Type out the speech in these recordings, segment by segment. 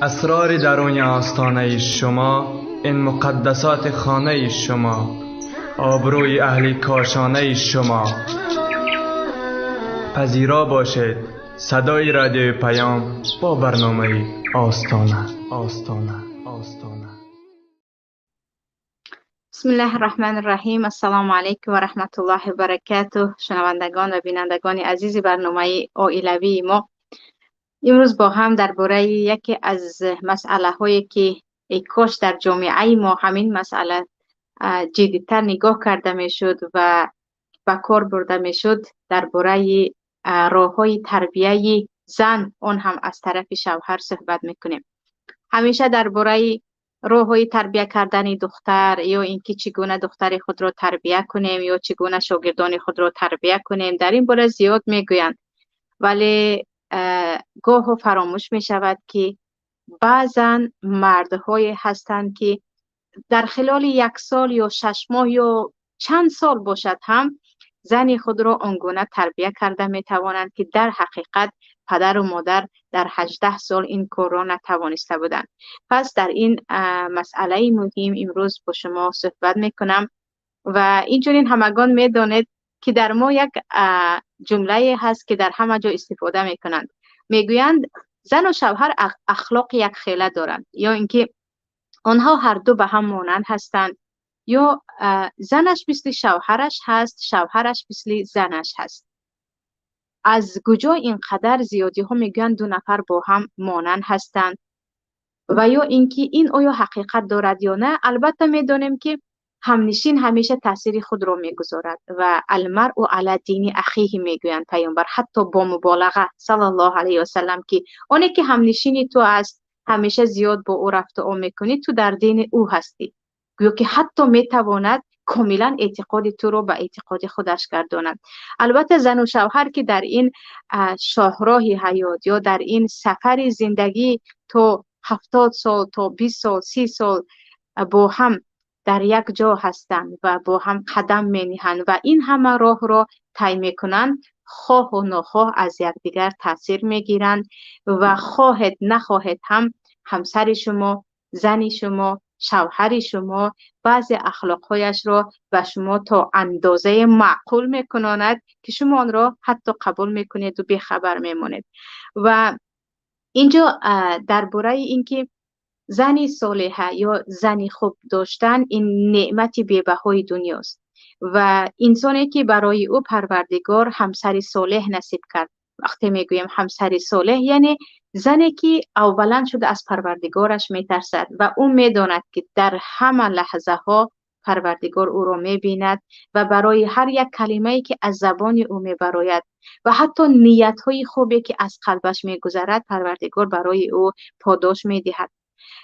اسرار درون آستانه شما، این مقدسات خانه شما، آبروی اهل کاشانه شما. پذیرا باشید صدای رادیو پیام با برنامه آستانه. بسم الله الرحمن الرحیم. السلام علیکم و رحمت الله و برکاته. شنوندگان و بینندگان عزیز برنامه عائلوی ما، امروز با هم درباره یکی از مسئله هایی که ای کاش در جامعه ما همین مسئله جدی‌تر نگاه کرده می شد و به کار برده می شد، درباره راه های تربیه زن، اون هم از طرف شوهر صحبت میکنیم. همیشه درباره راه های تربیه کردن دختر یا اینکه چگونه دختر خود را تربیه کنیم یا چگونه شاگردان خود را تربیه کنیم در این باره زیاد میگویند، ولی گاه فراموش می شود که بعضا مردهایی هستند که در خلال 1 سال یا 6 ماه یا چند سال باشد هم زن خود را آنگونه تربیه کرده می توانند که در حقیقت پدر و مادر در 18 سال این کار را نتوانسته بودند. پس در این مسئله مهم امروز با شما صحبت می کنم و اینجوری همگان می دانید که در ما یک جمله هست که در همه جا استفاده می کنند. می گویند زن و شوهر اخلاق یک خیله دارند، یا اینکه آنها هر دو به هم مانند هستند، یا زنش مثل شوهرش هست، شوهرش مثل زنش هست. از کجا اینقدر زیادی ها میگن 2 نفر با هم مانند هستند و یا اینکه این آیا حقیقت دارد یا نه؟ البته میدانیم که همنشین همیشه تاثیر خود را میگذارد و المرء علی دین اخیه میگویند پیامبر، حتی با مبالغه صلی الله علیه و سلم، که اونی که همنشینی تو است همیشه زیاد با او رفت و میکنی، تو در دین او هستی، گویا که حتی میتواند کاملا اعتقاد تو رو به اعتقاد خودش گرداند. البته زن و شوهر که در این شاهراه حیات یا در این سفر زندگی تا 70 سال تا 20 سال 30 سال با هم در یک جا هستند و با هم قدم می نهند و این همه راه را طی می کنند، خواه و ناخواه از یکدیگر تاثیر می گیرند و خواهد نخواهد هم همسر شما، زن شما، شوهر شما بعضی اخلاقهایش را به شما تا اندازه معقول می کناند که شما آن را حتی قبول می کنید و بیخبر می مانید. و اینجا درباره اینکه زنی صالحه یا زنی خوب داشتن این نعمت بی‌بهای دنیاست و انسانی که برای او پروردگار همسر صالح نصیب کرد. وقتی میگویم همسر صالح یعنی زنی که اولا شده از پروردگارش میترسد و او میداند که در همه لحظه ها پروردگار او را میبیند و برای هر یک کلمه‌ای که از زبان او میبراید و حتی نیت‌های خوبی که از قلبش میگذرد پروردگار برای او پاداش میدهد.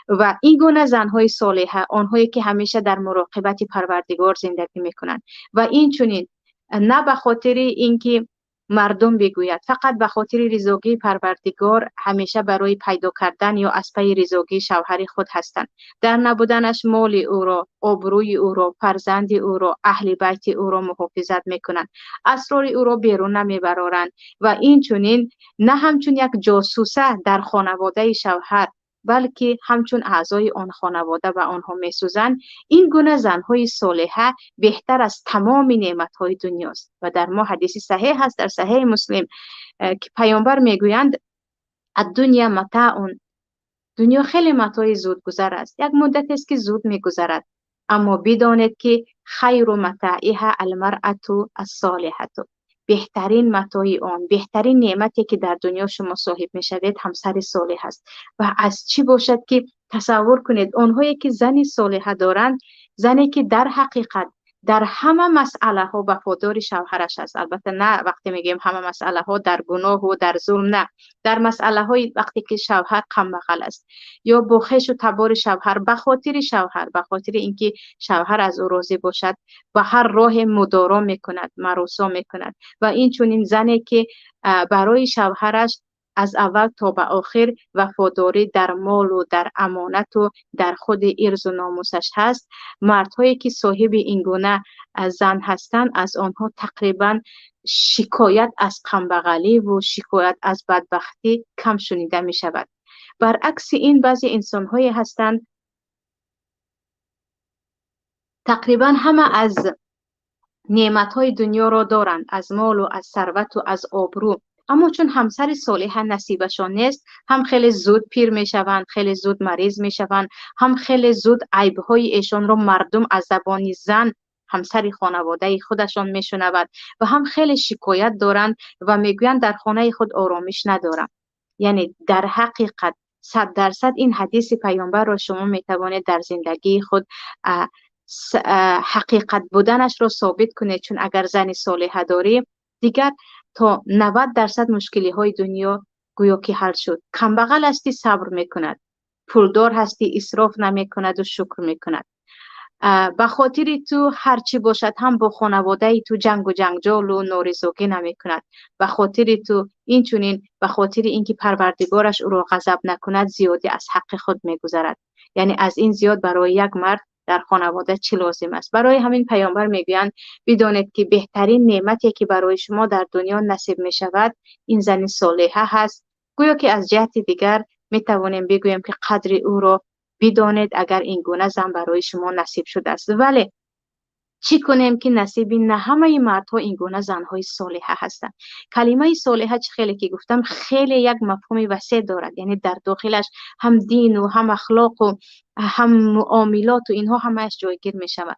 و این گونه زنهای صالحه آنهایی که همیشه در مراقبت پروردگار زندگی میکنند و این چنین نه به خاطر اینکه مردم بگوید، فقط به خاطر رضایت پروردگار همیشه برای پیدا کردن یا از پی رضایت شوهر خود هستند. در نبودنش مال او را، آبروی او را، فرزند او را، اهل بیت او را محافظت میکنند، اسرار او را بیرون نمیبرند و این چنین نه همچون یک جاسوسه در خانواده شوهر بلکه همچون اعضای آن خانواده و آنها میسوزند. این گونه زنهای صالحه بهتر از تمام نعمتهای دنیاست و در ما حدیث صحیح هست در صحیح مسلم که پیامبر میگویند الدنیا متاع، دنیا خیلی متاع زود گذر است، یک مدت است که زود میگذرد، اما بدانید که خیر متاعها المرأة الصالحة، بهترین متاع آن، بهترین نعمتی که در دنیا شما صاحب میشوید همسر صالح است. و از چی باشد که تصور کنید آنهایی که زنی صالحه دارند، زنی که در حقیقت در همه مسئله ها وفادار شوهرش است. البته نه وقتی میگیم همه مسئله ها در گناه و در ظلم، نه، در مسئله های وقتی که شوهر کم بخل است یا با خویش و تبار شوهر به خاطر شوهر، به خاطر اینکه شوهر از او راضی باشد و هر راه مدارا میکند، مروسا میکند و این چنین زنی که برای شوهرش از اول تا به آخر وفاداری در مال و در امانت و در خود عرض و ناموسش هست. مردهایی که صاحب این گونه زن هستند از آنها تقریبا شکایت از غم بغلی و شکایت از بدبختی کم شنیده می شود. برعکس این بعضی انسان هایی هستند تقریبا همه از نعمت های دنیا را دارند، از مال و از ثروت و از آبرو، اما چون همسر صالح نصیبشان نیست، هم خیلی زود پیر می شوند، خیلی زود مریض می شوند، هم خیلی زود عیب های ایشان را مردم از زبان زن همسر خانواده خودشان می شنود و هم خیلی شکایت دارند و میگویند در خانه خود آرامش ندارم. یعنی در حقیقت 100% این حدیث پیامبر را شما می توانید در زندگی خود حقیقت بودنش را ثابت کنید، چون اگر زن صالحه داری دیگر تا 90% مشکلی های دنیا گویا که حل شد. کمبغل هستی صبر میکند، پولدار هستی اسراف نمی کند و شکر میکند. به خاطر تو هرچی باشد هم با خانواده تو جنگ و جنجال و نارضایتی نمی کند. به خاطر تو این چونین، به خاطر اینکه پروردگارش او را غضب نکند زیادی از حق خود میگذرد. یعنی از این زیاد برای یک مرد در خانواده چه لازم است؟ برای همین پیامبر میگویند بدانید که بهترین نعمتی که برای شما در دنیا نصیب می شود این زن صالحه هست. گویا که از جهت دیگر می توانیم بگوییم که قدر او را بدانید اگر این گونه زن برای شما نصیب شده است. ولی چی کنیم که نصیب نه همه مردها این گونه زنهای صالحه هستند؟ کلمه صالحه چه خیلی که گفتم خیلی یک مفهوم وسیع دارد، یعنی در داخلش هم دین و هم اخلاق و هم معاملات و اینها همش جایگیر می شود.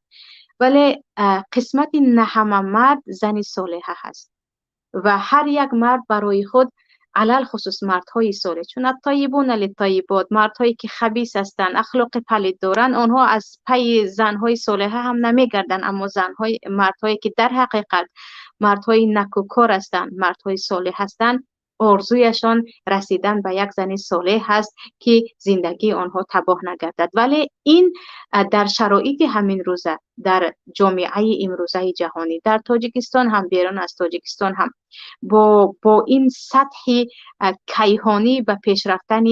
ولی قسمت نه همه مرد زن صالحه هست و هر یک مرد برای خود علل خصوص مردهای صالح، چون الطیبون للطیبات، مردهایی که خبیث هستند اخلاق پلید دارند آنها از پی زنهای صالحه هم نمیگردند، اما مردهایی که در حقیقت مردهای نکوکار هستند، مردهای صالح هستند، آرزویشان رسیدن به یک زن صالح هست که زندگی آنها تباه نگردد. ولی این در شرایط همین روزه، در جامعه امروزه جهانی، در تاجیکستان هم بیرون از تاجیکستان هم با این سطح کیهانی و پیشرفتن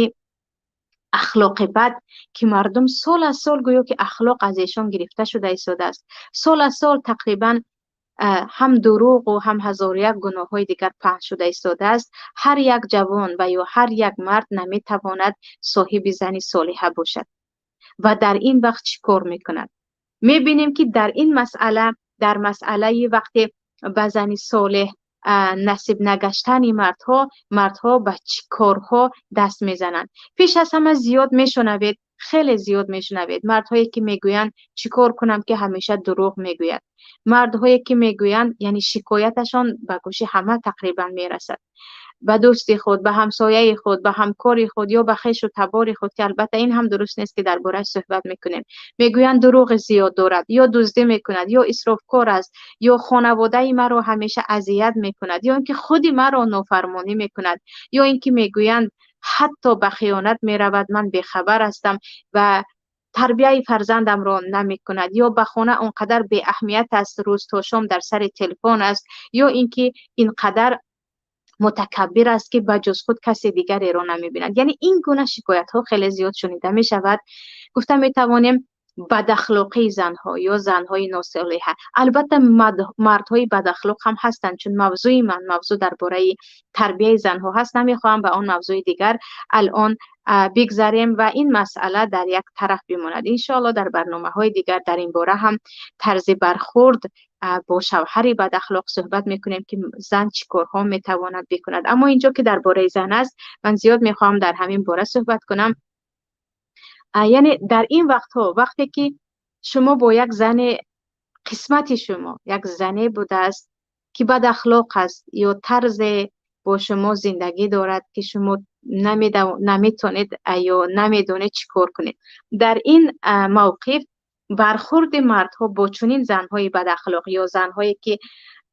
اخلاق بد که مردم سال از سال گویا که اخلاق از ایشان گرفته شده ایستاده است، سال از سال تقریبا هم دروغ و هم هزار یک گناه های دیگر پهن شده ایستاده است. هر یک جوان و یا هر یک مرد نمی تواند صاحب زنی صالحه باشد و در این وقت چی کار میکند؟ می بینیم که در این مسئله، در مسئله وقتی به زنی صالح نصیب نگشتن مردها به چی کارها دست میزنند؟ پیش از همه زیاد میشنوید، خیلی زیاد میشنوید مردهایی که میگویند چیکار کنم که همیشه دروغ میگوید. مردهایی که میگویند، یعنی شکایتشان به گوش همه تقریبا میرسد، به دوستی خود، به همسایه خود، به همکاری خود یا به خویش و تبار خود، که البته این هم درست نیست که درباره‌اش صحبت میکنیم. میگویند دروغ زیاد دارد، یا دزدی میکند، یا اسرافکار است، یا خانواده مرا همیشه اذیت میکند، یا اینکه خود مرا نافرمانی میکند، یا اینکه میگویند حتی به خیانت میرود، من بیخبر هستم و تربیت فرزندم را نمی کند، یا به خانه اونقدر بی اهمیت است، روز تا شام در سر تلفن است، یا اینکه اینقدر متکبر است که بجز خود کسی دیگری را نمی بیند. یعنی این گونه شکایت ها خیلی زیاد شنیده می شود. گفتم می توانیم بد اخلاقی زنها یا زنهای ناصالحه، البته مردهای بد اخلاق هم هستند، چون موضوع درباره تربیت زنها هست، نمیخواهم به اون موضوع دیگر الان بگذاریم و این مسئله در یک طرف بماند. انشاءالله در برنامه های دیگر در این باره هم طرز برخورد با شوهری بد اخلاق صحبت میکنیم که زن چی کارها میتواند بکند. اما اینجا که درباره زن است، من زیاد میخوام در همین باره صحبت کنم. یعنی در این وقتی که شما با یک زن، قسمت شما یک زنی بوده است که بد اخلاق است یا طرز با شما زندگی دارد که شما نمیتونید یا نمیدونید چی کار کنید، در این موقف برخورد مردها با چنین زنهای بد اخلاق یا زنهایی که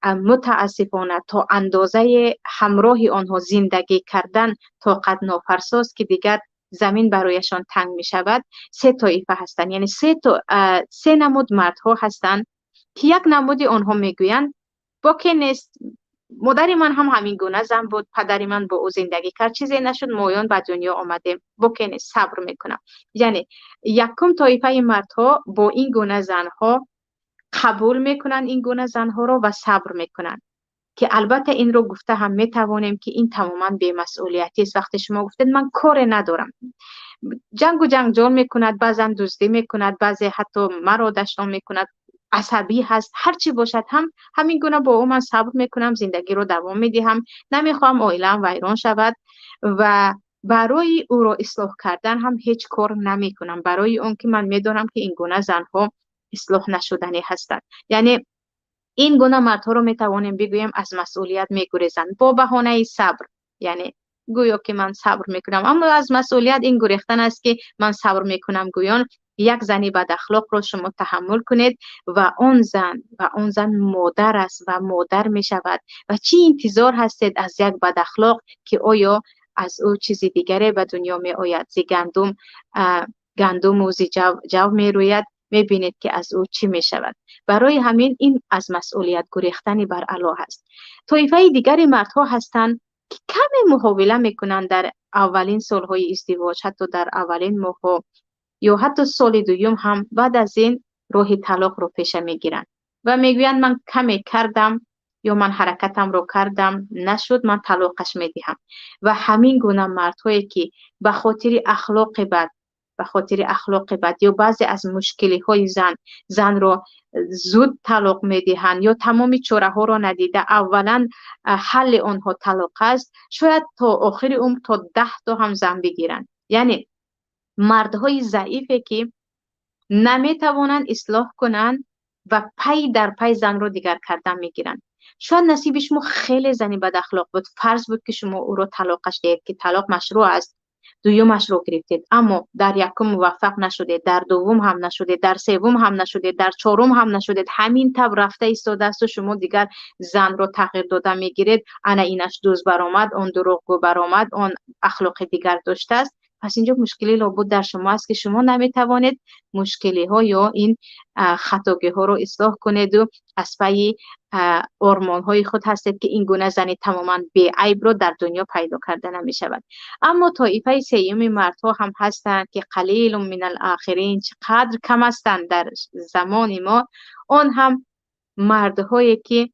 متاسفانه تا اندازه همراه آنها زندگی کردن طاقت نافرساست که دیگر زمین برایشان تنگ می شود، سه طایفه هستند. یعنی سه نمود مردها هستند که یک نمود آنها میگویند باکی نیست، مادر من هم همین گونه زن بود، پدر من با او زندگی کرد، چیزی نشد، مایان به دنیا آمده، باکی نیست، صبر میکنم. یعنی یکم طایفه مردها با این گونه زنها قبول میکنن این گونه زنها را و صبر میکنن. که البته این رو گفته هم میتوانیم که این تماما بی‌مسئولیتی است. وقتی شما گفتید من کار ندارم، جنگ و جنجال میکند، بعضا دزدی میکند، بعضی حتی مرا دشنام میکند، عصبی هست، هر چی باشد هم همین گونه با او من صبر میکنم، زندگی رو دوام میدهم، نمیخوام عائله‌ام ویران شود و برای او را اصلاح کردن هم هیچ کار نمیکنم، برای اون که من میدونم که این گونه زنها اصلاح نشدنی هستند. یعنی این گونه مردها رو میتوانیم بگوییم از مسئولیت میگریزند با بهانه صبر. یعنی گویا که من صبر میکنم، اما از مسئولیت این گریختن است که من صبر میکنم. گویان یک زنی بد اخلاق رو شما تحمل کنید و اون زن مادر است و مادر می شود و چی انتظار هستید از یک بد اخلاق که آیا از او چیزی دیگری به دنیا می آید؟ زی گندم و زی جو می روید، می بینید که از او چی می شود. برای همین این از مسئولیت گریختنی بر علا هست. طایفه دیگری مردها هستند که کمی محاوله میکنند در اولین سالهای ازدواج، حتی در اولین ماه یا حتی سال دوم هم بعد از این راه طلاق رو پیش میگیرند و میگویند من کمی کردم یا من حرکتم رو کردم نشد، من طلاقش میدهم. و همین گونه مردهایی که به خاطر اخلاق بد یا بعضی از مشکلی های زن رو زود طلاق میدهند یا تمام چاره ها رو ندیده اولا حل آنها طلاق است، شاید تا آخر عمر تا 10 تا هم زن بگیرند. یعنی مردهای ضعیفی که نمیتوانند اصلاح کنند و پی در پی زن رو دیگر کردن میگیرند. شاید نصیب شما خیلی زنی بد اخلاق بود، فرض بود که شما او رو طلاقش دهید که طلاق مشروع است، دویمش رو گرفتید، اما در یکم موفق نشده، در دوم هم نشده، در سوم هم نشده، در چهارم هم نشده، همین تب رفته ایستاده است و شما دیگر زن رو تغییر داده میگیرید، انا اینش دوز برآمد، اون دروغگو برآمد، اون اخلاق دیگر داشته است. پس اینجا مشکلی لابد در شما است که شما نمیتوانید مشکلی ها یا این خطاگی ها رو اصلاح کنید و از پی آرمان های خود هستید که این گونه زنی تماما بی عیب رو در دنیا پیدا کرده نمی شود. اما طایفه سیوم مردها هم هستند که قلیل من الاخرین، چقدر کم هستند در زمان ما. آن هم مردهایی که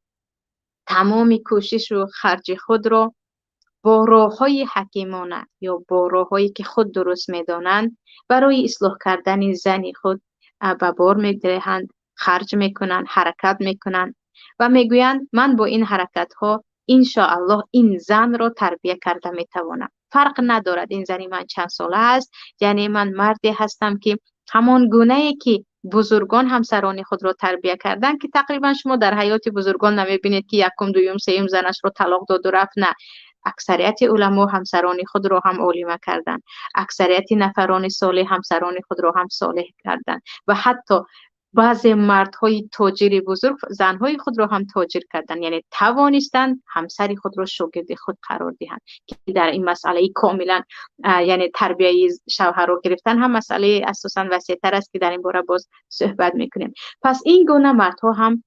تمام کوشش و خرج خود رو با راه‌های حکیمانه یا با راه‌هایی که خود درست می‌دانند برای اصلاح کردن زن خود به بار می‌دهند، خرج می‌کنند، حرکت می‌کنند و می‌گویند من با این حرکت‌ها ان شاء الله این زن را تربیت کرده می‌توانم. فرق ندارد این زنی من چند ساله است، یعنی من مردی هستم که همان گونه‌ای که بزرگان همسران خود را تربیت کردند که تقریبا شما در حیات بزرگان نمی‌بینید که یکم دوم سوم زنش را طلاق داد و رفت. نه، اکثریت علما همسران خود را هم عالمه کردند، اکثریت نفران صالح همسران خود را هم صالح کردند و حتی بعضی مردهای تاجر بزرگ زنهای خود را هم تاجر کردند، یعنی توانستند همسر خود را شاگرد خود قرار دهند که در این مسئله کاملا یعنی تربیت شوهر را گرفتن هم مسئله اساسا وسیع‌تر است که در این باره باز صحبت میکنیم. پس این گونه مردها هم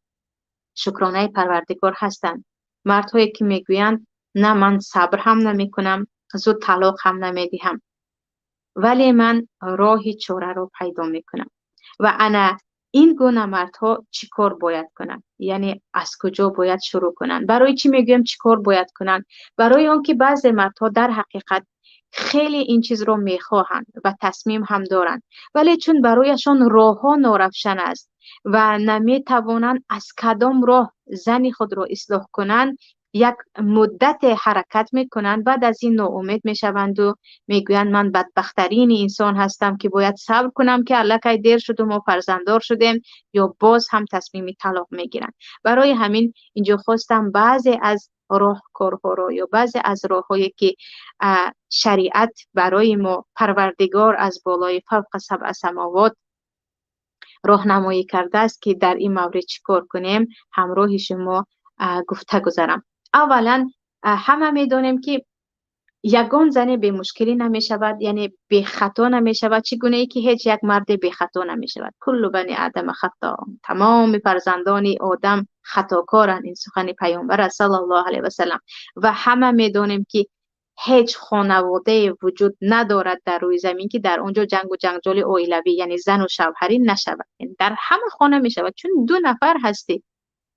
شکرانه پروردگار هستند، مردهایی که میگویند نه من صبر هم نمی کنم، زود طلاق هم نمی دهم، ولی من راهی چاره رو پیدا می کنم. و انا این گونه مردها چی کار باید کنن؟ یعنی از کجا باید شروع کنن؟ برای چی میگویم چی کار باید کنن؟ برای آنکه بعضی مردها در حقیقت خیلی این چیز رو میخواهند و تصمیم هم دارند، ولی چون برایشان راه ها ناروشن است و نمیتوانند از کدام راه زن خود را اصلاح کنند، یک مدت حرکت میکنند، بعد از این ناامید میشوند و میگویند من بدبخترین انسان هستم که باید صبر کنم که الکی دیر شد و ما فرزنددار شدیم، یا باز هم تصمیم طلاق میگیرند. برای همین اینجا خواستم بعضی از راهکارها رو یا بعضی از راههایی که شریعت برای ما پروردگار از بالای فوق 7 سماوات راهنمایی کرده است که در این مورد چیکار کنیم همراه شما گفته گذارم. اولا همه میدونیم که یگان زن به مشکلی نمی شود، یعنی به خطا نمی شود. چگونه ای که هیچ یک مرد به خطا نمی شود؟ کل بنی آدم خطا، تمام فرزندان آدم خطاکارند، این سخن پیامبر صلی الله علیه و سلم. و همه میدونیم که هیچ خانواده وجود ندارد در روی زمین که در اونجا جنگ و جنجال عائلوی یعنی زن و شوهری نشود. در همه خانه می شود، چون دو نفر هستی،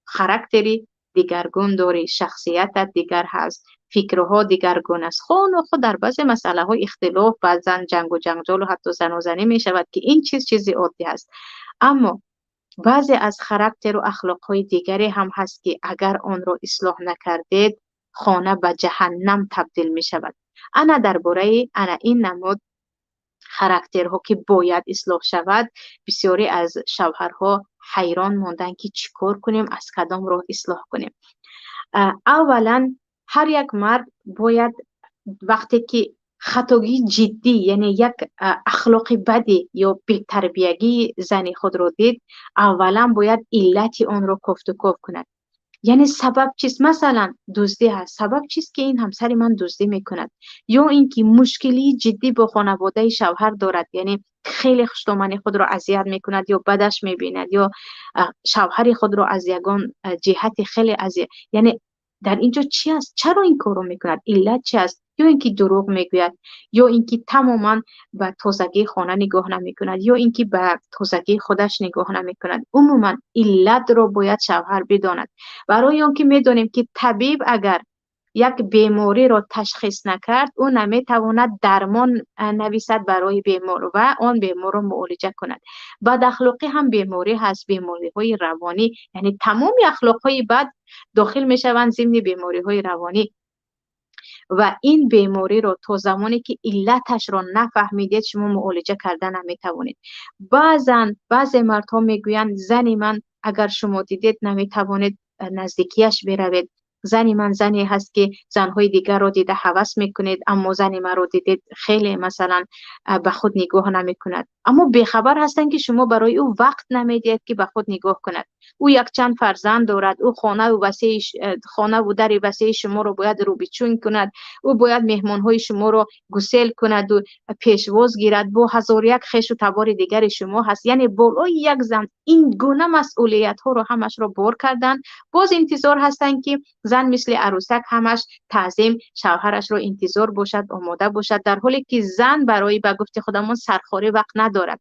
خاراکتری دیگرگون داری، شخصیتت دیگر هست، فکرها دیگرگون است. خود در بعض مسئله های اختلاف، بعضا جنگ و جنجال و حتی زن و زنی می شود که این چیزی عادی است. اما بعضی از خاراکتر و اخلاق های دیگری هم هست که اگر آن را اصلاح نکردید خانه به جهنم تبدیل می شود. انا درباره این نمود خاراکترها که باید اصلاح شود، بسیاری از شوهرها حیران موندن که چیکار کنیم، از کدام راه اصلاح کنیم. اولا هر یک مرد باید وقتی که خطاگی جدی، یعنی یک اخلاق بدی یا بی‌تربیتی زن خود را دید، اولا باید علت آن را کفت و کاف کند. یعنی سبب چیست؟ مثلا دزدی هست، سبب چیست که این همسر من دزدی میکند؟ یا اینکه مشکلی جدی با خانواده شوهر دارد، یعنی خیلی خشتامنی خود را اذیت میکند یا بدش میبیند یا شوهر خود را از یگان جهت خیلی اذیت، یعنی در اینجا چی است؟ چرا این کارو میکند؟ علت چی است؟ یا اینکه دروغ میگوید، یا اینکه تماما به تازگی خانه نگاه نمیکند، یا اینکه به تازگی خودش نگاه نمیکند. عموما علت را باید شوهر بداند، برای آنکه میدونیم که طبیب اگر یک بیماری را تشخیص نکرد او نمیتواند درمان نویسد برای بیمار و آن بیمار را معالجه کند. بد اخلاقی هم بیماری هست، بیماری های روانی، یعنی تمام اخلاق های بد داخل میشوند ضمن بیماری های روانی و این بیماری رو تا زمانی که علتش رو نفهمیدید شما معالجه کردن نمیتوانید. بعضی مردها میگویند زنی من اگر شما دیدید نمیتوانید نزدیکیش بروید، زنی من زنی هست که زنهای دیگر رو دیده هوس میکنید، اما زنی من رو دیدید خیلی مثلا به خود نگاه نمیکند. اما بیخبر هستند که شما برای او وقت نمیدید که به خود نگاه کند. او یک چند فرزند دارد، او خانه و در وسیع شما رو باید روبیچون کند، او باید مهمان های شما رو گسیل کند و پیشواز گیرد، با هزار یک خیش و تبار دیگر شما هست. یعنی بالای یک زن این گونه مسئولیت ها رو همش رو بار کردن، باز انتظار هستند که زن مثل عروسک همش تعظیم شوهرش رو انتظار باشد، آماده باشد، در حالی که زن برای به گفت خودمون سرخوری وقت ندارد.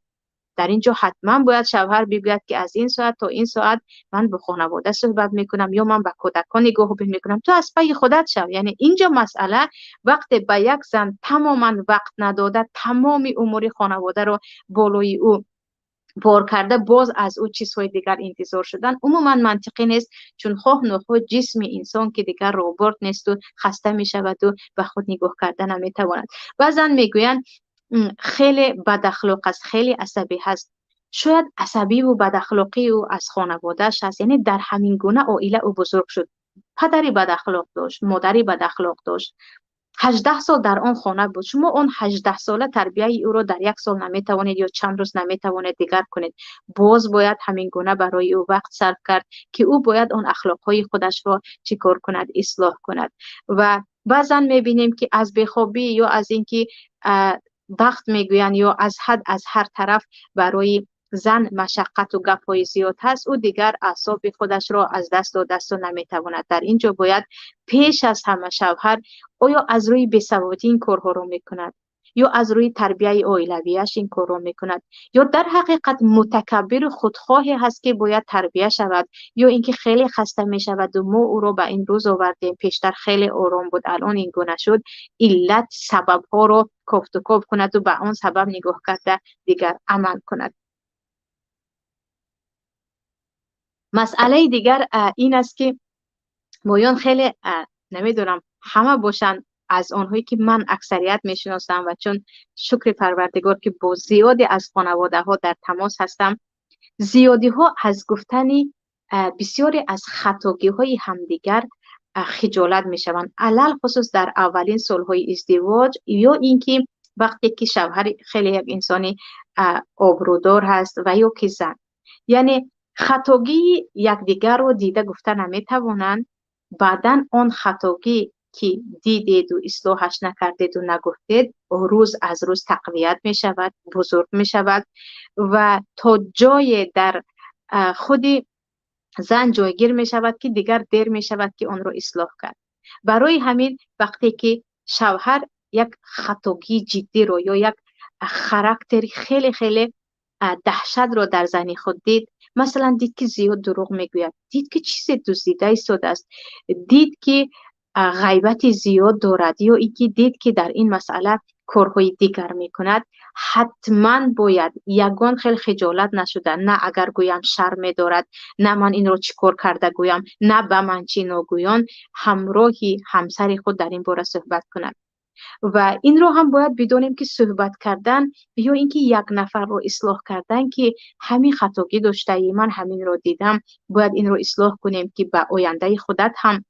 در اینجا حتما باید شوهر بگوید که از این ساعت تا این ساعت من به خانواده صحبت میکنم یا من به کودکان نگاه میکنم، تو از پای خودت شو. یعنی اینجا مسئله وقتی به یک زن تماما وقت نداده، تمام امور خانواده رو بالای او بار کرده، باز از او چیزهای دیگر انتظار شدن عموما منطقی نیست، چون خواه نخواه جسم انسان که دیگر روبرت نیست و خسته می شود و به خود نگاه کردن نمی تواند. بعضن میگویند خیلی بد اخلاق است، خیلی عصبی هست. شاید عصبی و بد اخلاقی او از خانواده‌اش هست، یعنی در همین گونه عائله او بزرگ شد. پدری بد اخلاق داشت، مادری بد اخلاق داشت، 18 سال در آن خانه بود. شما اون 18 ساله تربیه او را در یک سال نمیتوانید یا چند روز نمیتوانید دیگر کنید. باز باید همین گونه برای او وقت صرف کرد که او باید اون اخلاقهای خودش را چیکار کند، اصلاح کند. و بعضا میبینیم که از بیخوابی یا از اینکه وقت میگویند یا از حد از هر طرف برای زن مشقت و گپ‌های زیاد هست، او دیگر اعصاب خودش را از دست داده است و نمیتواند. در اینجا باید پیش از همه شوهر آیا از روی بی‌سوادی این کارها رو میکند یا از روی تربیه عائلویش این کار رو میکند، یا در حقیقت متکبر و خودخواهی هست که باید تربیه شود، یا اینکه خیلی خسته میشود و ما او رو به این روز آوردیم، پیشتر خیلی آرام بود الان این گونه شد. علت سبب ها رو کفت و کاف کند و به آن سبب نگاه کرده دیگر عمل کند. مسئله دیگر این است که مایان خیلی نمیدونم همه باشن از آنهایی که من اکثریت میشناسم و چون شکر پروردگار که با زیادی از خانواده ها در تماس هستم، زیادی ها از گفتنی بسیاری از خطاگی های همدیگر خجالت میشوند، علل خصوص در اولین سالهای ازدواج، یا اینکه وقتی که شوهر خیلی یک انسانی آبرودار هست و یا که زن، یعنی خطاگی یکدیگر رو دیده گفته نمیتوانند، بعدن آن خطاگی که دیدید و اصلاحش نکردید و نگفتید روز از روز تقویت می شود، بزرگ می شود و تا جای در خود زن جایگیر می شود که دیگر دیر می شود که آن رو اصلاح کرد. برای همین وقتی که شوهر یک خطاگی جدی رو یا یک خاراکتر خیلی خیلی دهشت رو در زن خود دید، مثلا دید که زیاد دروغ میگوید، دید که چیز دزدیده شده است، دید که غیبت زیاد دارد، یا اینکه دید که در این مسئله کارهای دیگر میکند، حتما باید یگان خیلی خجالت نشده، نه اگر گویم شرم دارد، نه من این رو چیکار کرده گویم، نه به من چی نگویان، همراهی همسر خود در این باره صحبت کند. و این رو هم باید بدونیم که صحبت کردن یا اینکه یک نفر رو اصلاح کردن که همین خطاگی داشته ای، من همین رو دیدم، باید این رو اصلاح کنیم که به آینده خودت هم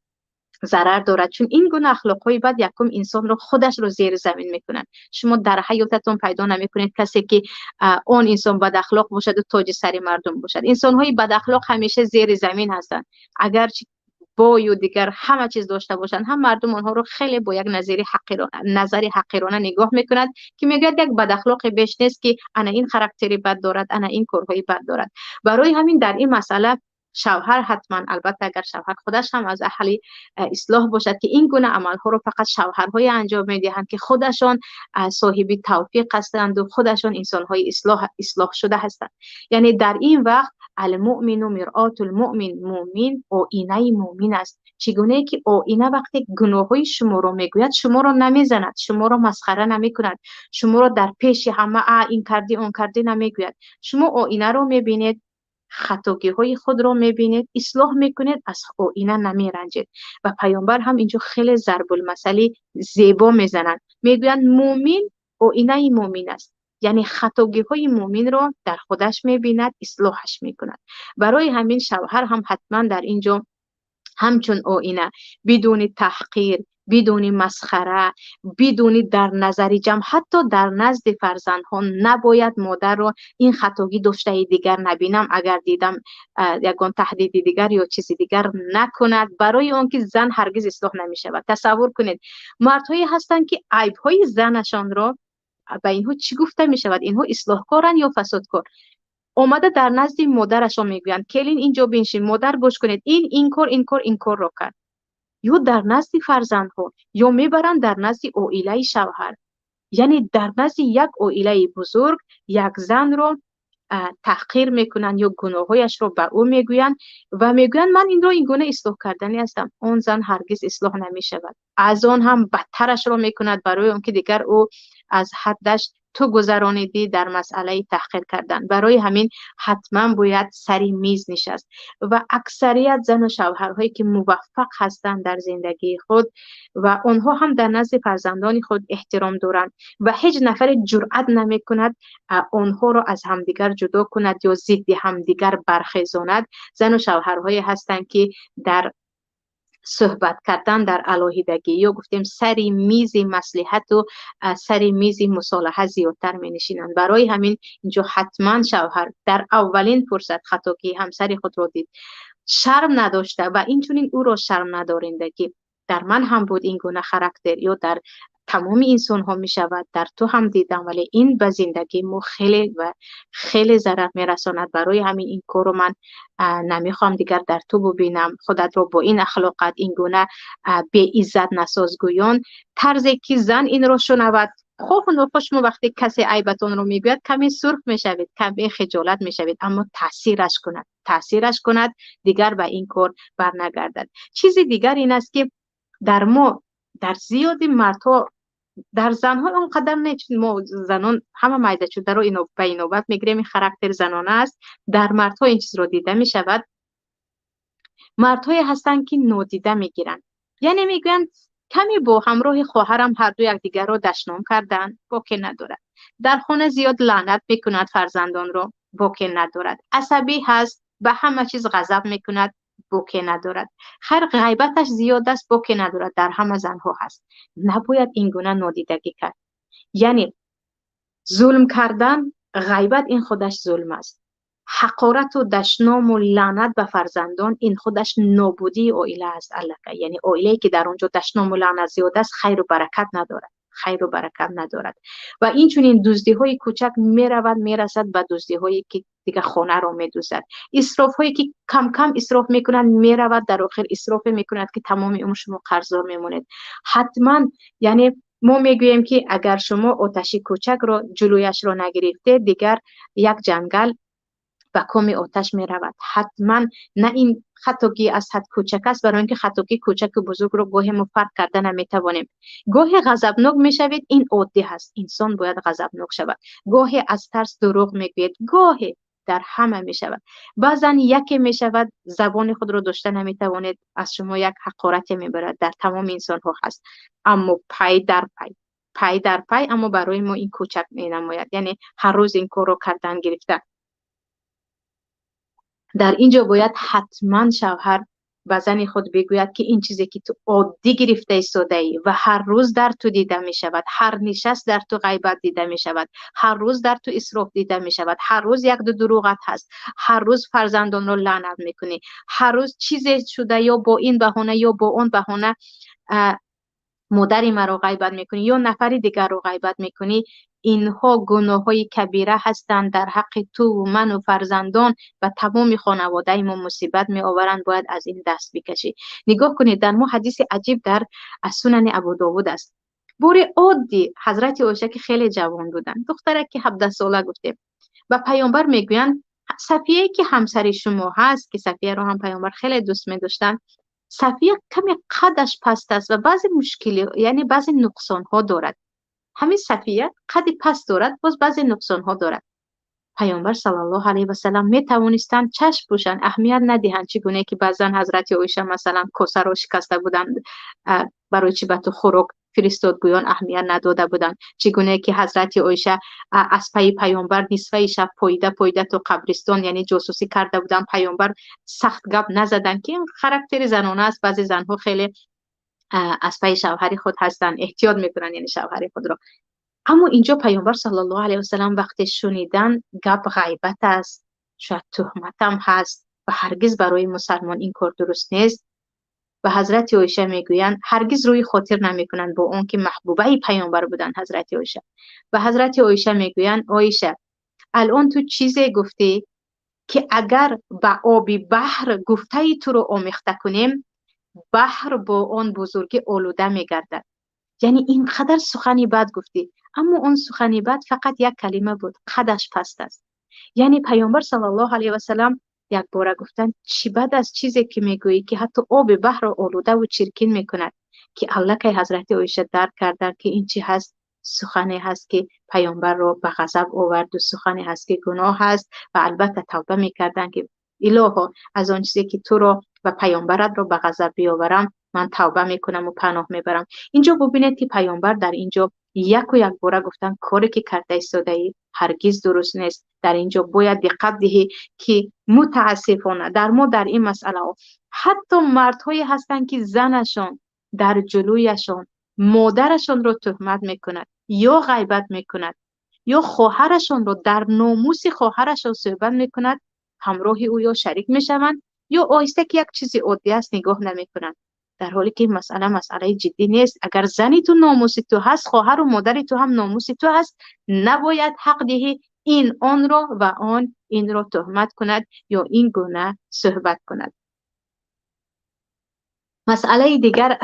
ضرر دارد. چون این گونه اخلاق های بد یکم انسان رو خودش رو زیر زمین میکنن. شما در حیاتتون پیدا نمیکنید کسی که اون انسان بد اخلاق باشد و تاج سر مردم باشد. انسان های بد اخلاق همیشه زیر زمین هستند، اگر بای و دیگر همه چیز داشته باشند، هم مردم آنها رو خیلی با یک نظری حقیرانه نگاه میکند که میگه یک بد اخلاق بیش نیست که انا این خاراکتری بد دارد، انا این کارهای بد دارد. برای همین در این مسئله شوهر حتما، البته اگر شوهر خودش هم از اهل اصلاح باشد، که این گونه عملها رو فقط شوهرهای انجام میدهند که خودشان صاحب توفیق هستند و خودشان انسانهای اصلاح شده هستند. یعنی در این وقت المؤمن مرآت المؤمن، مؤمن آینه مؤمن است. چگونه که آینه وقتی گناههای شما رو میگوید، شما رو نمیزند، شما رو مسخره نمیکند، شما رو در پیش همه این کردی اون کردی نمیگوید. شما آینه رو میبینید، خطاگی های خود رو میبینید، اصلاح میکنید، از آینه نمیرنجید. و پیامبر هم اینجا خیلی ضرب المثل زیبا میزنند، میگویند مؤمن آینه مؤمن است، یعنی خطاگی های مؤمن رو در خودش میبیند، اصلاحش میکند. برای همین شوهر هم حتما در اینجا همچون آینه، بدون تحقیر، بدون مسخره، بدون در نظر جمع، حتی در نزد فرزندها نباید مادر رو این خطاگی داشته دیگر نبینم، اگر دیدم یگان تهدید دیگر یا چیزی دیگر نکند. برای اون که زن هرگز اصلاح نمی شود. تصور کنید مردهایی هستند که عیبهای زنشان را به اینها چی گفته می شود؟ اینها اصلاح کارن یا فسادکار؟ اومده در نزد مادرشون میگویند کلین اینجا بنشین، مادر گوش کنید، این کار رو کرد. یا در نزد فرزندها، یا میبرند در نزد عائله شوهر. یعنی در نزد یک عائله بزرگ یک زن رو تحقیر میکنن یا گناهایش رو به او میگویند و میگویند من این رو این گونه اصلاح کردنی هستم. اون زن هرگز اصلاح نمیشود، از آن هم بدترش رو میکند، برای اون که دیگر او از حدش تو گذرانیدی در مسئله تحقیر کردن. برای همین حتما باید سری میز نشست. و اکثریت زن و شوهرهایی که موفق هستند در زندگی خود و آنها هم در نزد فرزندان خود احترام دارند و هیچ نفر جرأت نمی کند آنها را از همدیگر جدا کند یا ضد همدیگر برخیزاند. زن و شوهرهایی هستند که در صحبت کردن در علاهیدگی یا گفتیم سری میز مصلحت و سری میز مصالحه زیادتر می نشینند. برای همین اینجا حتما شوهر در اولین فرصت خطاگی همسر خود را دید، شرم نداشته و اینچنین او را شرم ندارنده که در من هم بود این گونه خاراکتر یا در تمام انسان ها می شود، در تو هم دیدم، ولی این به زندگی ما خیلی و خیلی ضرر می رساند. برای همین این کار رو من نمیخوام دیگر در تو ببینم. خودت رو با این اخلاقات این گونه بی عزت نساز گویان. طرزی که زن این رو شنود، خوف و نخوش ما وقتی کسی عیبتون رو میگوید کمی سرخ میشوید، کمی خجالت میشوید، اما تاثیرش کند دیگر به این کار برنگردد. چیزی دیگر این است که در زیادی مردها، در زنها اونقدر نه، ما زنان همه مایده شده رو به این نوبت میگیریم این خاراکتر زنانه است. در مردها این چیز رو دیده میشود. مردهایی هستند که نادیده میگیرند، یعنی میگویند کمی با همراه خواهرم هر دو یکدیگر رو دشنام کردن، باکی ندارد. در خانه زیاد لعنت میکند فرزندان رو، باکی ندارد. عصبی هست، به همه چیز غضب میکند، باکی ندارد. خیر غیبتش زیاد است، باکی ندارد. در همه زنها هست. نباید این گونه نادیدگی کرد. یعنی ظلم کردن، غیبت این خودش ظلم است. حقارت و دشنام و لعنت به فرزندان این خودش نابودی عائله است. یعنی عائله‌ای که در اونجا دشنام و لعنت زیاد است خیر و برکت ندارد. و این چنین دزدی های کوچک میرسد به دزدی هایی که دیگه خانه رو میدوزد. اسراف هایی که کم کم اسراف میکنند میرود در آخر اسراف میکند که تمام عمر شما قرضدار میمونید. حتما یعنی ما میگوییم که اگر شما آتش کوچک رو جلویش رو نگرفته، دیگر یک جنگل و کمی آتش می رود. حتما نه این خطاگی از حد کوچک است، برای اینکه خطاگی کوچک و بزرگ رو گاهی ما فرق کرده نمی توانیم. گاهی غضبناک می شوید، این عادی هست، انسان باید غضبناک شود. گاهی از ترس دروغ می گوید، گاهی در همه می شود. بعضا یکی می شود زبان خود رو داشته نمی توانید، از شما یک حقارت می برد. در تمام انسان ها هست، اما پای در پای اما برای ما این کوچک می نماید. یعنی هر روز این کار رو کردن گرفته. در اینجا باید حتما شوهر به زن خود بگوید که این چیزی که تو عادی گرفته ایستاده ای و هر روز در تو دیده می شود، هر نشست در تو غیبت دیده می شود، هر روز در تو اسراف دیده می شود، هر روز یک دو دروغت هست، هر روز فرزندان رو لعنت میکنی، هر روز چیزی شده یا با این بهانه یا با اون بهانه مادری مرا غیبت میکنی یا نفری دیگر رو غیبت میکنی. اینها گناه های کبیره هستند در حق تو و من و فرزندان و تمام خانواده ما مصیبت می آورند. باید از این دست بکشی. نگاه کنید، در ما حدیث عجیب در سنن ابو داود است. بوری عادی حضرت عایشه که خیلی جوان بودن، دختره که 17 ساله گفته و پیامبر میگویند صفیه که همسر شما هست، که صفیه رو هم پیامبر خیلی دوست می داشتن، صفیه کمی قدش پست است و بعضی مشکلی یعنی بعضی نقصان ها دارد. همین صفیه قدی پست دارد، باز بعضی نقصان ها دارد. پیامبر صلی الله علیه و سلم می توانستند چشم پوشن، اهمیت ندهند. چگونه که بعضن حضرت عایشه مثلا کوسه رو شکسته بودند، برای چی به تو خوراک فرستاد، گویان اهمیت نداده بودند. چگونه که حضرت عایشه از پای پیامبر نصفه شب پاییده تو قبرستان، یعنی جاسوسی کرده بودند. پیامبر سخت گپ نزدن که این خاراکتر زنانه است. بعضی زنها خیلی از پای شوهر خود هستن، احتیاط میکنن یعنی شوهر خود را. اما اینجا پیامبر صلی الله علیه و سلم وقتی شنیدن گپ غیبت است، شاید تهمت هم هست و هرگز برای مسلمان این کار درست نیست، و حضرت عایشه میگویند هرگز روی خاطر نمیکنند با اون که محبوبه پیامبر بودن حضرت عایشه. و حضرت عایشه میگویند عایشه الان تو چیزی گفتی که اگر به آب بحر گفته ای تو رو آمیخته کنیم، بحر با آن بزرگی آلوده میگردد. یعنی اینقدر سخنی بد گفتی، اما اون سخنی بد فقط یک کلمه بود، قدش پست است. یعنی پیامبر صلی الله علیه و سلم یک بار گفتن چی بد از چیزی که میگویی که حتی آب بحر را آلوده و چرکین میکند. که الله که حضرت عایشه درک کردن که این چی هست، سخنی هست که پیامبر را به غضب آورد و سخنی هست که گناه هست. و البته توبه میکردن که الها از آن چیزی که تو را و پیامبرت را به غضب بیاورم، من توبه میکنم و پناه میبرم. اینجا ببینید که پیامبر در اینجا یک و یک باره گفتن کاری که کرده ایستاده ای هرگز درست نیست. در اینجا باید دقت دهی که متاسفانه در ما در این مسئله حتی مردهایی هستند که زنشان در جلویشان مادرشان رو تهمت میکند یا غیبت میکند یا خواهرشان رو در ناموس خواهرشان صحبت میکند، همراه او یا شریک میشوند یا آیسته که یک چیزی عادی است نگاه نمیکنند. در حالی که مسئله جدی نیست. اگر زنی تو ناموس تو هست، خواهر و مادری تو هم ناموس تو هست، نباید حق دهی این آن را و آن این را تهمت کند یا این گونه صحبت کند. مسئله دیگر،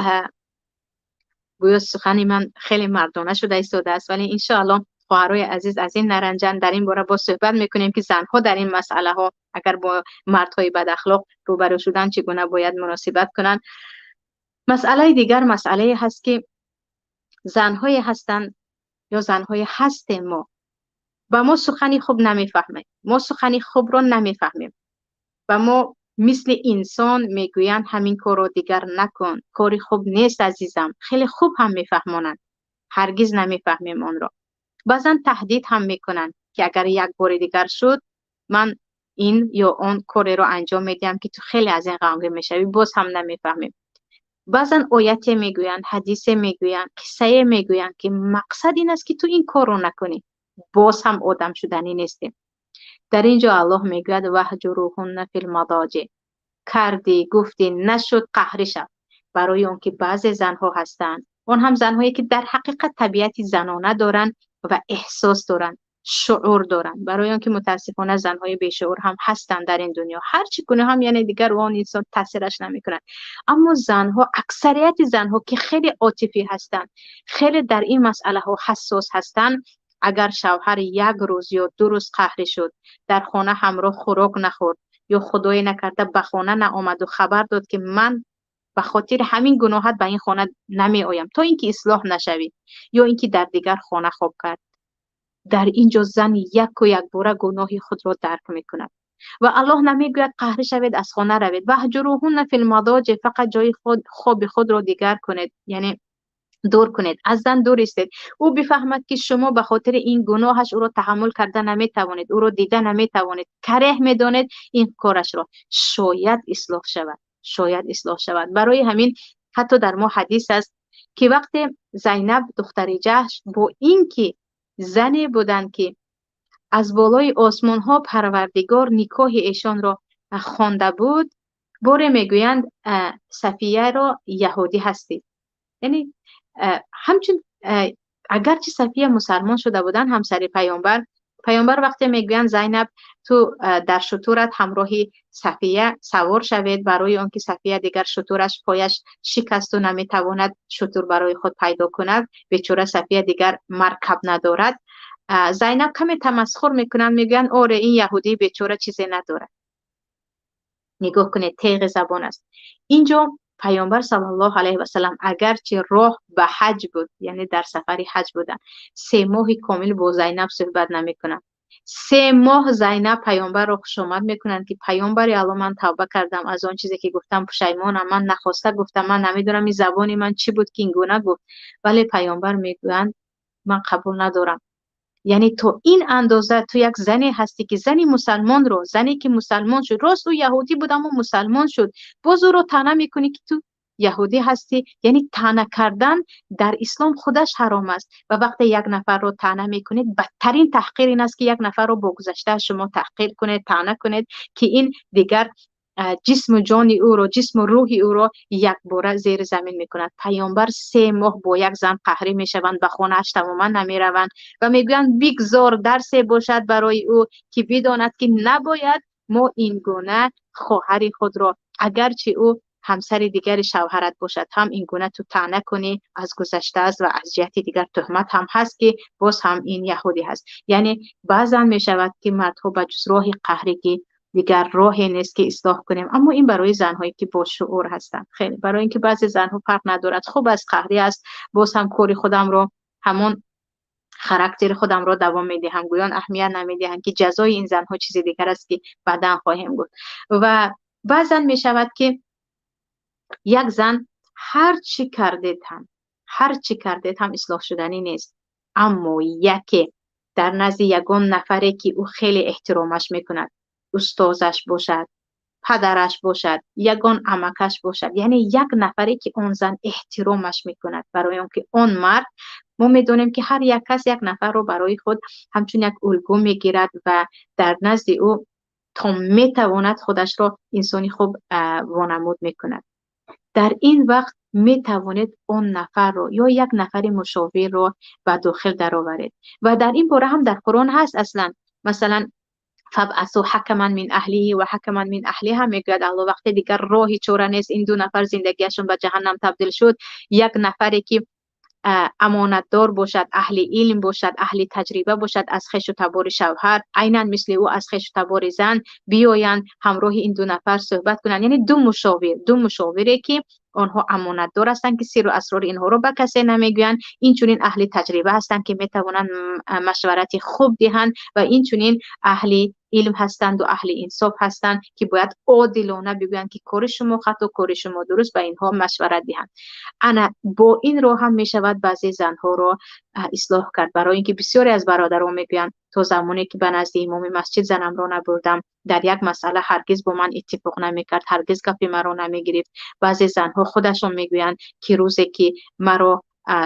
گویا سخنی من خیلی مردانه شده ایستاده است، ولی انشاءالله خواهرای عزیز از این نرنجن در این باره با صحبت میکنیم که زنها در این مسئله ها اگر با مردهای بد اخلاق روبرو شدن چگونه باید مناسبت کنند. مسئله دیگر مسئله هست که زنهای هستند یا زنهای هستیم ما سخنی خوب نمیفهمیم، ما سخنی خوب رو نمیفهمیم و ما مثل انسان میگویند همین کار رو دیگر نکن، کاری خوب نیست عزیزم. خیلی خوب هم میفهمونند، هرگز نمیفهمیم آن را. بعضا تهدید هم میکنند که اگر یک بار دیگر شد من این یا اون کاری رو انجام میدم که تو خیلی از این غمگین میشوی. باز هم نمیفهمیم. بعضا آیت میگویند، حدیث میگویند، قصه میگویند که مقصد این است که تو این کار رو نکنی. باز هم آدم شدنی نیستیم. در اینجا الله میگوید وهجروهن فی المضاجع، کردی گفتی نشد قهر شد. برای اون که بعضی زنها هستند، اون هم زنهایی که در حقیقت طبیعتی زنانه دارن و احساس دارن، شعور دارن. برای اون که متاسفانه زنهای بیشعور هم هستن در این دنیا، هر چی کنه هم یعنی دیگر اون انسان تاثیرش نمیکنن. اما زنها، اکثریت زنها که خیلی عاطفی هستن، خیلی در این مسئله ها حساس هستن، اگر شوهر یک روز یا 2 روز قهر شد، در خانه همراه خوراک نخورد یا خدای نکرده به خانه نآمد و خبر داد که من به خاطر همین گناهات به این خانه نمی آیم تا اینکه اصلاح نشوی، یا اینکه در دیگر خانه خواب کرد، در اینجا زن یک و یک باره گناه خود را درک میکند و الله نمیگوید قهر شوید از خانه روید. واهجروهن فی المضاجع، فقط جای خود خواب خود را دیگر کنید، یعنی دور کنید، از زن دور استید. او بفهمد که شما به خاطر این گناهش او را تحمل کرده نمیتوانید، او را دیده نمیتوانید، کره میدانید این کارش را، شاید اصلاح شود، شاید اصلاح شود. برای همین حتی در ما حدیث است که وقتی زینب دختر جحش با اینکه زنی بودند که از بالای آسمان ها پروردگار نکاح ایشان را خوانده بود، باره میگویند صفیه را یهودی هستی. یعنی همچون اگرچه صفیه مسلمان شده بودن همسر پیامبر وقتی میگویند زینب تو در شتورت همراهی صفیه سوار شوید، برای آنکه صفیه دیگر شتورش پایش شکست و نمیتواند شتور برای خود پیدا کند، بیچاره صفیه دیگر مرکب ندارد، زینب کمی تمسخر میکنند، میگویند آره این یهودی بیچاره چیزی ندارد. نگاه کنید تیغ زبان است. اینجا پیامبر صلی الله علیه و سلم اگرچه راه به حج بود، یعنی در سفر حج بودن، 3 ماه کامل با زینب صحبت نمیکنن. 3 ماه زینب پیامبر را خوشامد میکنن که پیامبر الان من توبه کردم از آن چیزی که گفتم، پشیمانم، من نخواسته گفتم، من نمیدونم این زبانی من چی بود که این گونه گفت، ولی پیامبر میگویند من قبول ندارم. یعنی تو این اندازه تو یک زنی هستی که زنی مسلمان رو، زنی که مسلمان شد، راست او یهودی بود اما مسلمان شد، باز او رو طعنه میکنی که تو یهودی هستی. یعنی طعنه کردن در اسلام خودش حرام است و وقتی یک نفر رو طعنه میکنید، بدترین تحقیر این است که یک نفر رو با گذشته شما تحقیر کنید، طعنه کنید که این دیگر جسم و جان او رو، جسم و روح او رو یک باره زیر زمین میکند. پیامبر 3 ماه با یک زن قهری میشوند، به خانه‌اش تماما نمیروند و میگویند بگذار درس باشد برای او که بداند که نباید ما این گونه خواهر خود را، اگرچه او همسر دیگر شوهرت باشد، هم این گونه تو طعنه کنی، از گذشته است و از جهت دیگر تهمت هم هست که باز هم این یهودی هست. یعنی بعضا میشود که مردها به جز راه قهری که دیگر راهی نیست که اصلاح کنیم، اما این برای زنهایی که با شعور هستند. خیلی برای اینکه بعضی زنها فرق ندارد، خوب از قهری است، باز هم کاری خودم رو، همون خاراکتر خودم رو دوام میدهم، گویان اهمیت نمیدهند که جزای این زنها چیز دیگر است که بعداً خواهیم گفت. و بعضا میشود که یک زن هر چی کرده هم اصلاح شدنی نیست، اما یکی در نزد یگان نفری که او خیلی احترامش میکند، استادش باشد، پدرش باشد، یگان عمکش باشد، یعنی یک نفری که اون زن احترامش میکند، برای اون که اون مرد، ما میدونیم که هر یک کس یک نفر رو برای خود همچون یک الگو میگیرد و در نزد او تا میتواند خودش رو انسانی خوب وانمود میکند. در این وقت می توانید اون نفر رو یا یک نفر مشاور رو به داخل درآورید و در این باره هم در قرآن هست. اصلا مثلا فبعثوا حکما من اهله و حکما من اهلها، میگوید الله وقتی دیگر راهی چاره نیست، این 2 نفر زندگیشون به جهنم تبدیل شد، یک نفری که امانتدار باشد، اهل علم باشد، اهل تجربه باشد، از خویش و تبار شوهر عیناً مثل او از خویش و تبار زن بیایند همراه این 2 نفر صحبت کنند. یعنی 2 مشاوری که آنها امانتدار هستند که سر و اسرار اینها رو به کسی نمیگویند، این چنین اهل تجربه هستند که میتوانند مشورت خوب دهند و این چنین اهل علم هستند و اهل انصاف هستند که باید عادلانه بگویند که کار شما خطا، کار شما درست، به اینها مشورت دهند. انا با این رو هم میشود بعضی زنها رو اصلاح کرد، برای اینکه بسیاری از برادران میگویند تا زمانی که به نزد امام مسجد زنم را نبردم در یک مسئله هرگز با من اتفاق نمیکرد، هرگز گپ مرا نمیگرفت. بعضی زنها خودشون میگویند که روزی که مرا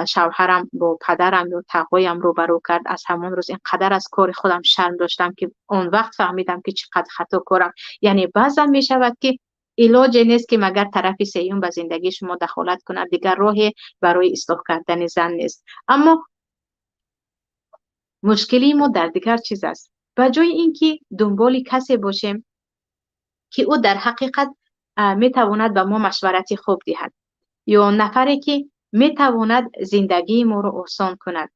شوهرم با پدرم یا تقوایم رو برو کرد، از همون روز اینقدر از کار خودم شرم داشتم که اون وقت فهمیدم که چقدر خطا کردم. یعنی بعضا میشود که علاج نیست که مگر طرف سیوم به زندگی شما دخالت کند، دیگر راهی برای اصلاح کردن زن نیست. اما مشکلی ما در دیگر چیز است، به جای اینکه دنبال کسی باشیم که او در حقیقت میتواند به ما مشورتی خوب دهد یا نفری که میتواند زندگی ما رو آسان کند،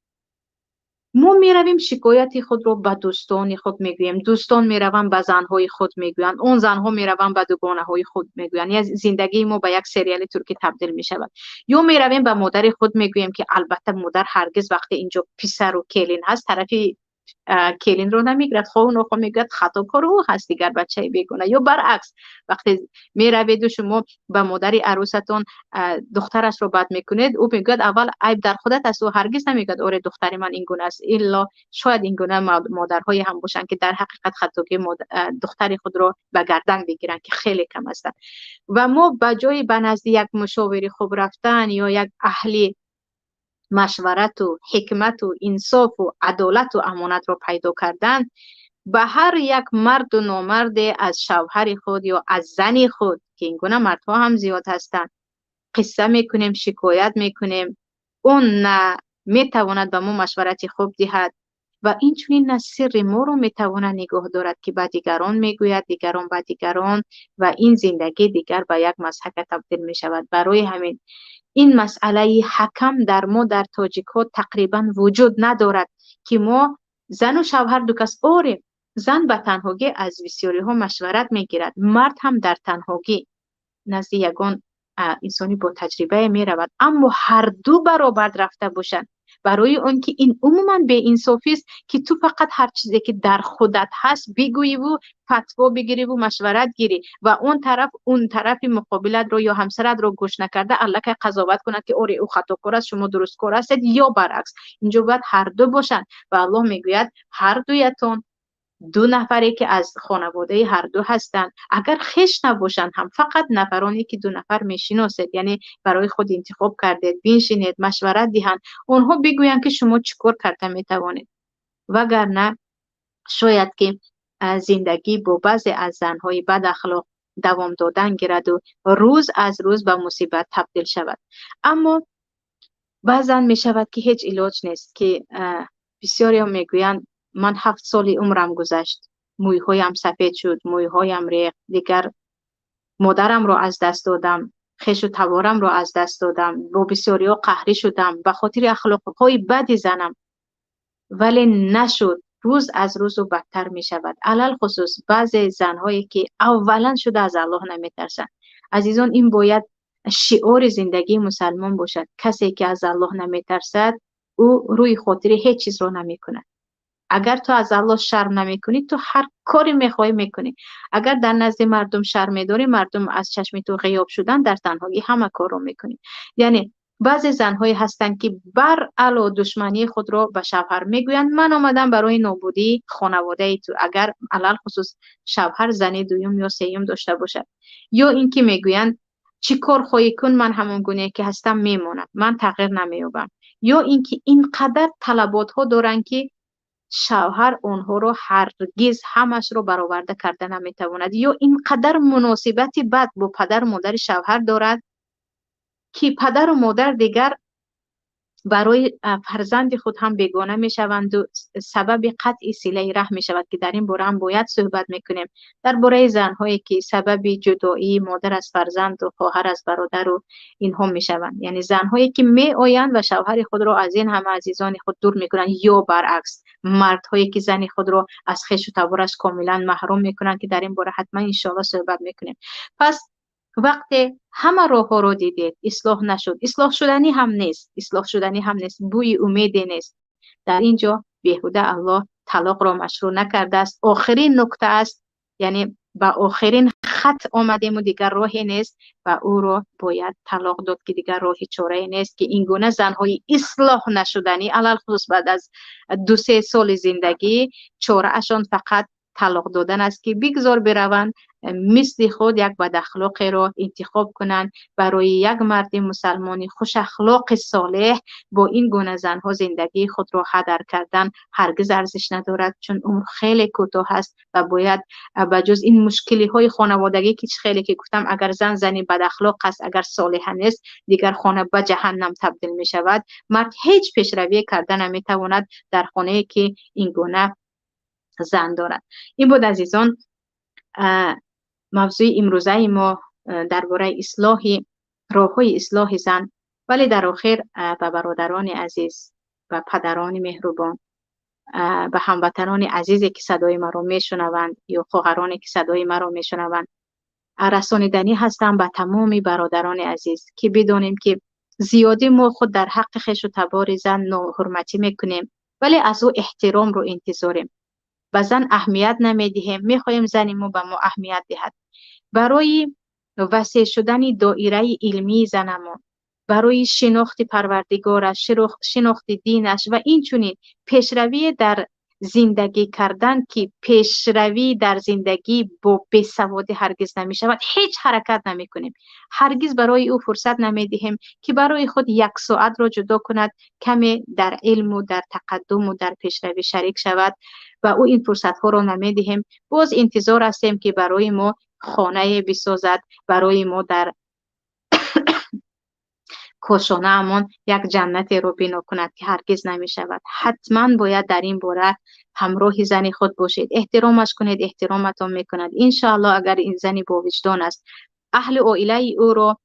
ما می رویم شکایت خود رو به دوستان خود میگوییم، دوستان می روند به زنهای خود میگویند، اون زنها می روند به دوگانه های خود میگویند. یا زندگی ما به یک سریال ترکی تبدیل می شود. یا می رویم به مادر خود میگوییم که البته مادر هرگز وقتی اینجا پسر و کلین هست طرفی کلین رو نمیگیرد، خواه و نخواه میگوید خطاکار او هست دیگر بچه بیگانه. یا برعکس وقتی می روید و شما به مادر عروستون دخترش رو بد میکنید، او میگوید اول عیب در خودت است، و هرگز نمیگوید آره دختر من این گونه است. الا شاید این گونه مادرهای هم باشن که در حقیقت خطاکی دختر خود رو به گردن بگیرن که خیلی کم هستند. و ما به جای به نزد یک مشاور خوب رفتن یا یک اهل مشورت و حکمت و انصاف و عدالت و امانت رو پیدا کردن، به هر یک مرد و نامرد از شوهر خود یا از زن خود که این گونه مردها هم زیاد هستند قصه میکنیم، شکایت میکنیم. اون نه میتواند به ما مشورت خوب دهد و این چونین نه سر ما رو میتواند نگاه دارد که به دیگران میگوید، دیگران به دیگران، و این زندگی دیگر به یک مسحک تبدیل میشود. برای همین این مسئله حکم در ما در تاجیک ها تقریبا وجود ندارد که ما زن و شوهر دو کس آریم. زن به تنهاگی از بسیاری ها مشورت میگیرد، مرد هم در تنهاگی نزد یگان انسانی با تجربه می رود، اما هر دو برابر رفته باشند. برای اون که این عموما به انصافی است که تو فقط هر چیزی که در خودت هست بگویی و فتوا بگیری و مشورت گیری و اون طرف مقابلت رو یا همسرت رو گوش نکرده الکی قضاوت کند که اوری او خطاکار است شما درست کار هستید، یا برعکس. اینجا باید هر دو باشند و الله میگوید هر دویتون دو نفری که از خانواده هر دو هستند اگر خش نباشند هم فقط نفرانی که دو نفر میشناسید، یعنی برای خود انتخاب کردید، بنشینید مشورت دهند، اونها بگویند که شما چیکار کرده میتوانید. وگرنه شاید که زندگی با بعضی از زنهای بد اخلاق دوام دادن گیرد و روز از روز به مصیبت تبدیل شود. اما بعضا می شود که هیچ علاج نیست، که بسیاری هم میگویند من 7 سال عمرم گذشت، مویهایم سفید شد، مویهایم ریخت، دیگر مادرم رو از دست دادم، خویش و توارم رو از دست دادم، با بسیاری ها قهری شدم به خاطر اخلاقهای بد زنم. ولی نشد، روز از روز و بدتر می شود. علل خصوص بعضی زنهایی که اولا شده از الله نمی ترسند. عزیزان این باید شعار زندگی مسلمان باشد. کسی که از الله نمی ترسد او روی خاطر هیچ چیز رو نمی کند. اگر تو از الله شرم نمی کنی تو هر کاری میخوای میکنی. اگر در نزد مردم شرم میداری، مردم از چشم تو غیاب شدن، در تنهایی همه کار رو میکنی. یعنی بعضی زنهایی هستند که بر علا دشمنی خود را به شوهر میگویند من آمدم برای نابودی خانواده ای تو، اگر علل خصوص شوهر زنی دوم یا سوم داشته باشد. یا اینکه میگویند چی کار خواهی کن من همون گونه که هستم میمونم، من تغییر نمییابم. یا اینکه اینقدر طلبات ها دارن که شوهر اونها رو هرگز همش رو برآورده کرده نمیتواند. یا اینقدر مناسبتی بد با پدر و مادر شوهر دارد که پدر و مادر دیگر برای فرزند خود هم بیگانه می شوند و سبب قطع صله رحم می شود، که در این باره هم باید صحبت میکنیم. در باره زنهایی که سبب جدایی مادر از فرزند و خواهر از برادر و اینها می شوند، یعنی زنهایی که می آیند و شوهر خود را از این همه عزیزان خود دور میکنند، یا برعکس مردهایی که زن خود را از خویش و تبارش کاملا محروم میکنند، که در این باره حتما ان شاء الله صحبت میکنیم. پس وقتی همه راه ها رو دیدید اصلاح نشد، اصلاح شدنی هم نیست، بوی امیدی نیست، در اینجا بیهوده الله طلاق را مشروع نکرده است. آخرین نکته است، یعنی به آخرین خط آمدیم و دیگر راهی نیست و او را باید طلاق داد، که دیگر راهی چاره نیست. که این گونه زنهای اصلاح نشدنی علل خصوص بعد از 2-3 سال زندگی چاره اشان فقط طلاق دادن است، که بگذار بروند مثل خود یک بد اخلاقی را انتخاب کنند. برای یک مرد مسلمانی خوش اخلاق صالح با این گونه زنها زندگی خود را هدر کردن هرگز ارزش ندارد، چون عمر خیلی کوتاه است و باید بجز این مشکلی های خانوادگی که خیلی که گفتم، اگر زنی بد اخلاق است، اگر صالح نیست، دیگر خانه به جهنم تبدیل می شود. مرد هیچ پیشروی کردن نمی تواند در خانه که این گونه زن دارد. این بود عزیزان موضوع امروزه ما درباره راه‌های اصلاح زن. ولی در آخر به برادران عزیز و پدران مهربان به هموطنان عزیزی که صدای ما رو میشنوند یا خواهرانی که صدای ما رو میشنوند رسانیدنی هستم به تمامی برادران عزیز که بدونیم که زیادی ما خود در حق خویش و تبار زن ناحرمتی میکنیم، ولی از او احترام رو انتظاریم. به زن اهمیت نمیدهیم، میخواهیم زن ما به ما اهمیت دهد. برای وسیع شدن دایره علمی زنمان، برای شناخت پروردگارش، شناخت دینش و اینچنین پیشروی در زندگی کردن که پیشروی در زندگی با بیسوادی هرگز نمی شود، هیچ حرکت نمی کنیم. هرگز برای او فرصت نمی دهیم که برای خود 1 ساعت را جدا کند، کمی در علم و در تقدم و در پیشروی شریک شود و او این فرصت ها را نمی دهیم. باز انتظار هستیم که برای ما خانه بسازد، برای ما در کاشانه امان یک جنت رو بنا کند که هرگز نمی شود. حتما باید در این باره همراه زن خود باشید، احترامش کنید، احترامتان میکند. انشاءالله اگر این زنی با وجدان است، اهل عائله او رو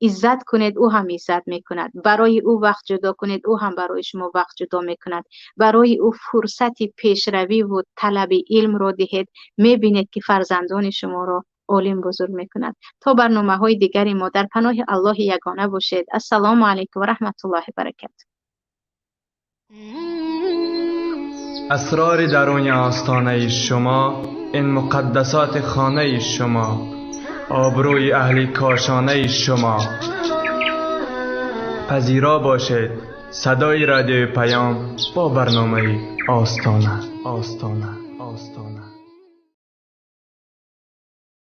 عزت کنید، او هم عزت میکند. برای او وقت جدا کنید، او هم برای شما وقت جدا میکند. برای او فرصت پیشروی و طلب علم رو دهید، میبینید که فرزندان شما رو عالم بزرگ میکند. تا برنامه های دیگری ما در پناه الله یگانه باشید. السلام علیکم و رحمت الله و برکاته. اسرار درون آستانه شما، این مقدسات خانه شما، آبروی اهل کاشانه شما. پذیرا باشید صدای رادیو پیام با برنامه آستانه.